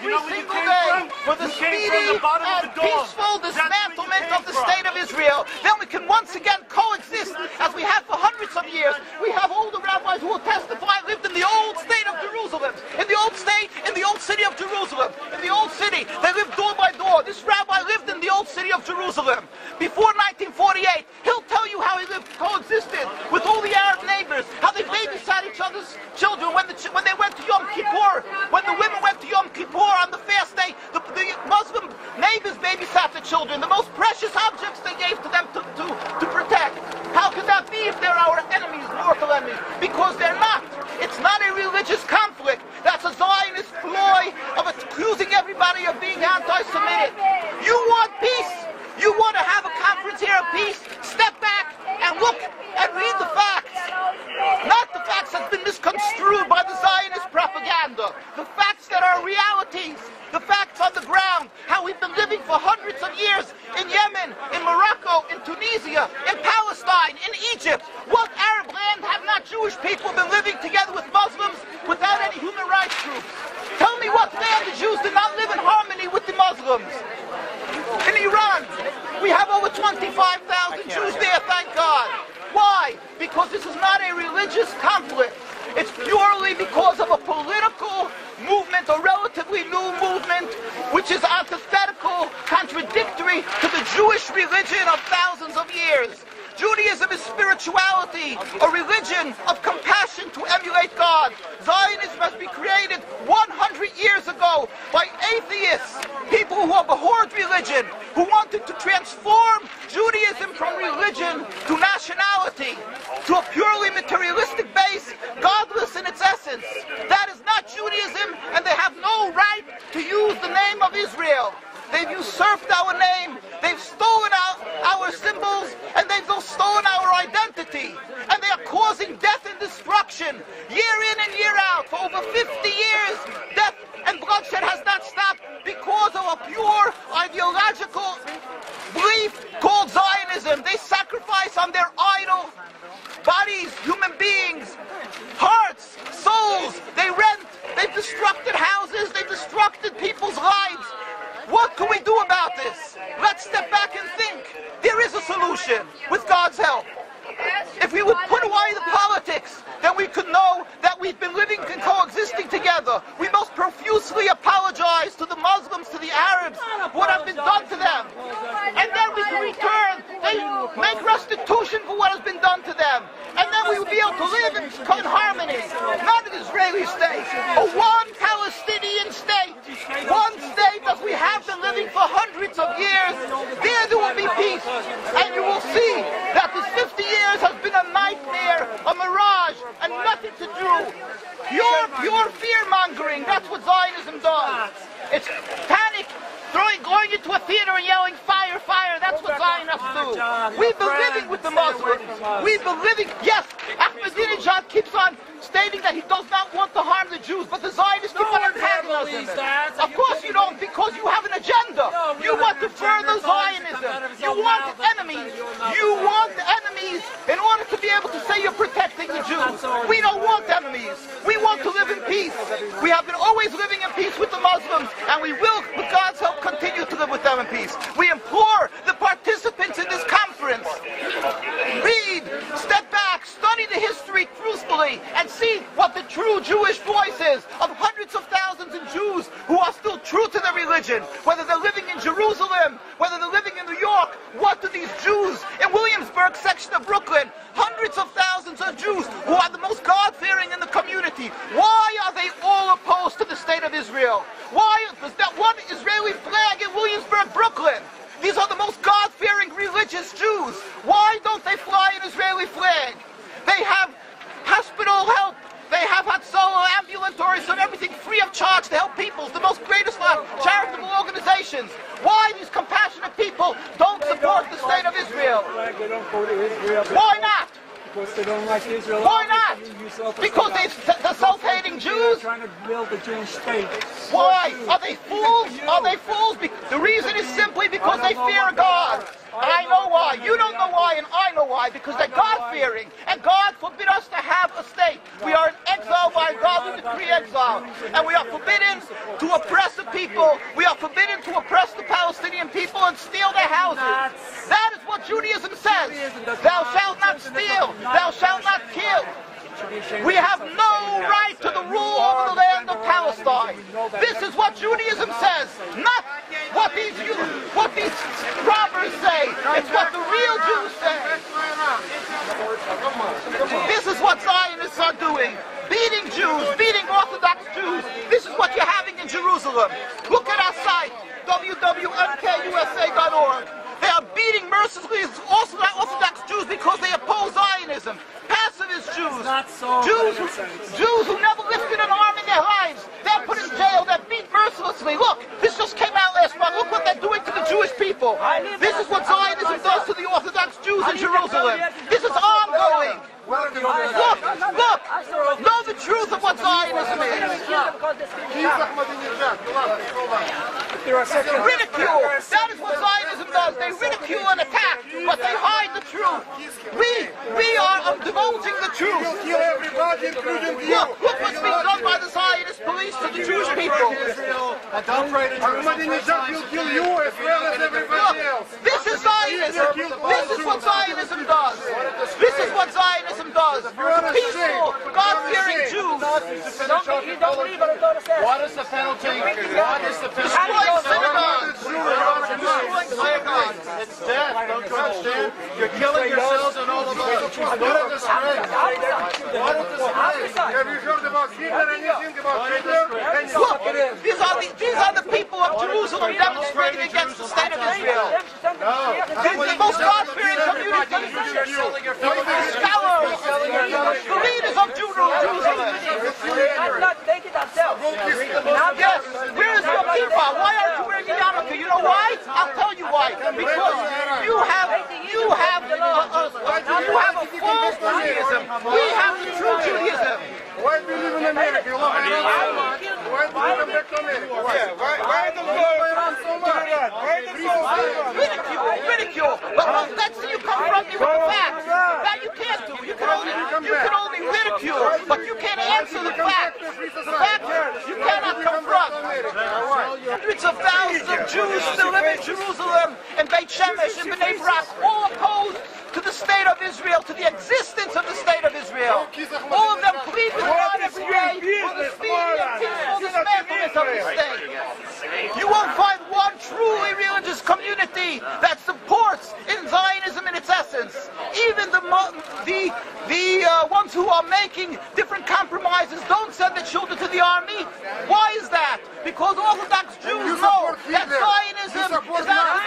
every single day for the speedy and peaceful dismantlement of the state of Israel. Then we can once again coexist as we have for hundreds of years. We have older rabbis who will testify lived in the old state of Jerusalem, in the old state, in the old city of Jerusalem, in the old city. They lived door by door. This rabbi lived in the old city of Jerusalem before 1948. He'll tell you how he lived, coexisted with all the Arab neighbors, how they babysat each other's children when they went to Yom Kippur, when the women went to Yom Kippur on the fast day, the Muslim neighbors babysat the children, the most precious objects they gave to them to protect. How could that be if they're our enemies, mortal enemies? Because they're not. It's not a religious conflict. That's a Zionist ploy of accusing everybody of being anti-Semitic. You want peace? You want to have a conference here of peace? Step back and look and read the facts. Not the facts that have been misconstrued by the Zionist propaganda. The facts that are realities. The facts on the ground. How we've been living for hundreds of years in Yemen, in Morocco, in Tunisia, in Palestine, in Egypt. What Arab land have not Jewish people been living together with Muslims without any human rights groups? Tell me what land the Jews did not live in harmony with the Muslims. In Iran, we have over 25,000 Jews there, thank God. Why? Because this is not a religious conflict. It's purely because of a political movement, a relatively new movement, which is antithetical, contradictory to the Jewish religion of thousands of years. Judaism is spirituality, a religion of compassion to emulate God. Zionism has been created 100 years ago by atheists, people who abhorred religion, who wanted to transform Judaism from religion to nationality, to a purely materialistic base, godless in its essence. That is not Judaism, and they have no right to use the name of Israel. They've usurped our name, they've stolen our symbols, and they've stolen our identity. And they are causing death and destruction, year in and year out. For over 50 years, death and bloodshed has not stopped because of a pure ideological belief called Zionism. They sacrifice on their idol bodies, human beings, hearts, souls. They rent, they've destructed houses, they've destructed people's lives. What can we do about this? Let's step back and think. There is a solution with God's help. If we would put away the politics, then we could know that we've been living and coexisting together. We most profusely apologize to the Muslims, to the Arabs, what has been done to them. And then we can return, they make restitution for what has been done to them. And then we will be able to live in harmony. Not an Israeli state, a one Palestinian state. One state as we have been living for hundreds of years. There will be peace. And you will see that this 50 years has been a nightmare, a mirage, and nothing to do. Pure fear-mongering. That's what Zionism does. It's panic, going into a theater and yelling, fire, fire. That's what Zionists do. We've been living with the Muslims. We've been living, yes, Ahmadinejad keeps on stating that he does not want to harm the Jews, but the Zionists keep on antagonizing him. Of course you don't, because you have an agenda. You want to further Zionism. You want enemies. You want enemies in order to be able to say you're protecting the Jews. We don't want enemies. We want to live in peace. We have been always living in peace with the Muslims, and we will, with God's help, continue to live with them in peace. We implore the participants in this conference, read, step back, study the history truthfully, and see what the true Jewish voice is of hundreds of thousands of Jews who are still true to their religion, whether they're living in Jerusalem, whether they're living in New York. What do these Jews in Williamsburg section of Brooklyn, hundreds of thousands of Jews who are the most God-fearing in the community, why are they all opposed to the state of Israel? Why is that one Israeli flag in Williamsburg, Brooklyn? These are the most God-fearing religious Jews. Why don't they fly an Israeli flag? They have hospital help. They have Hatzolah, ambulatories, and everything free of charge to help people. The most greatest charitable organizations. Why these compassionate people don't support the state of Israel? They don't go to Israel. Why not? Because they don't like Israel. Why not? Because they're self-hating Jews? Trying to build a Jewish state. Why? Are they fools? Are they fools? The reason is simply because they fear God. I know why. You don't know why, and I know why. Because they're God-fearing. And God forbid us to have a state. We are in exile by God. We decree exile. And we are forbidden to oppress the people. We are forbidden to oppress the Palestinian people and steal their houses. That is what Judaism says. Thou shalt not steal. Thou shalt not kill. We have no right to the rule over the land of Palestine. This is what Judaism says, not what these robbers say. It's what the real Jews say. This is what Zionists are doing. Beating Jews, beating Orthodox Jews. This is what you're having in Jerusalem. Look at our site, www.mkusa.org. They are beating mercilessly Orthodox Jews because they oppose Zionism. Pacifist Jews. Jews who never lifted an arm in their lives. They're put in jail. They're beat mercilessly. Look, this just came out last month. Look what they're doing to the Jewish people. This is what Zionism does to the Orthodox Jews in Jerusalem. This is ongoing. Look, know the truth of what Zionism is. Ridicule. That is what Zionism does. They ridicule and attack, but they hide the truth. We are divulging the truth. Look what's being done by the Zionist police to the Jewish people. Ahmadinejad will kill you as well as everybody else. This is Zionism. This is what Zionism does. This is what Zionism does. Peaceful, God-fearing Jews. What is the penalty? Destroying synagogues. It's death, don't you understand? You're killing yourselves and all of us. What a disgrace. What a disgrace. Have you heard about Hitler and anything about Hitler? Look, these are the people of Jerusalem demonstrating against the state of Israel. This is the most God-fearing community. Scholars, the leaders of Jerusalem. Yes, where is your kippah? Why aren't you wearing a yarmulke? You know why? I'll tell you why. Because you have a false Judaism. We have the true Judaism. Why do you live in America? You love America so much? Why do you come back to America? Why the world so much? Ridicule. But let's see you confront me with the facts. That you can't do. You can only ridicule, but you can't answer the facts. The facts you cannot confront. Hundreds of thousands of Jews still live in Jerusalem and Beit Shemesh and Bnei Brak, all opposed to the state of Israel, to the existence of the state of Israel. All of them plead with God every day for the speedy and peaceful dismantlement of the state. You won't find one truly religious community that supports in Zionism in its essence. Even the ones who are making different compromises don't send their children to the army. Why is that? Because Orthodox Jews know that Zionism is not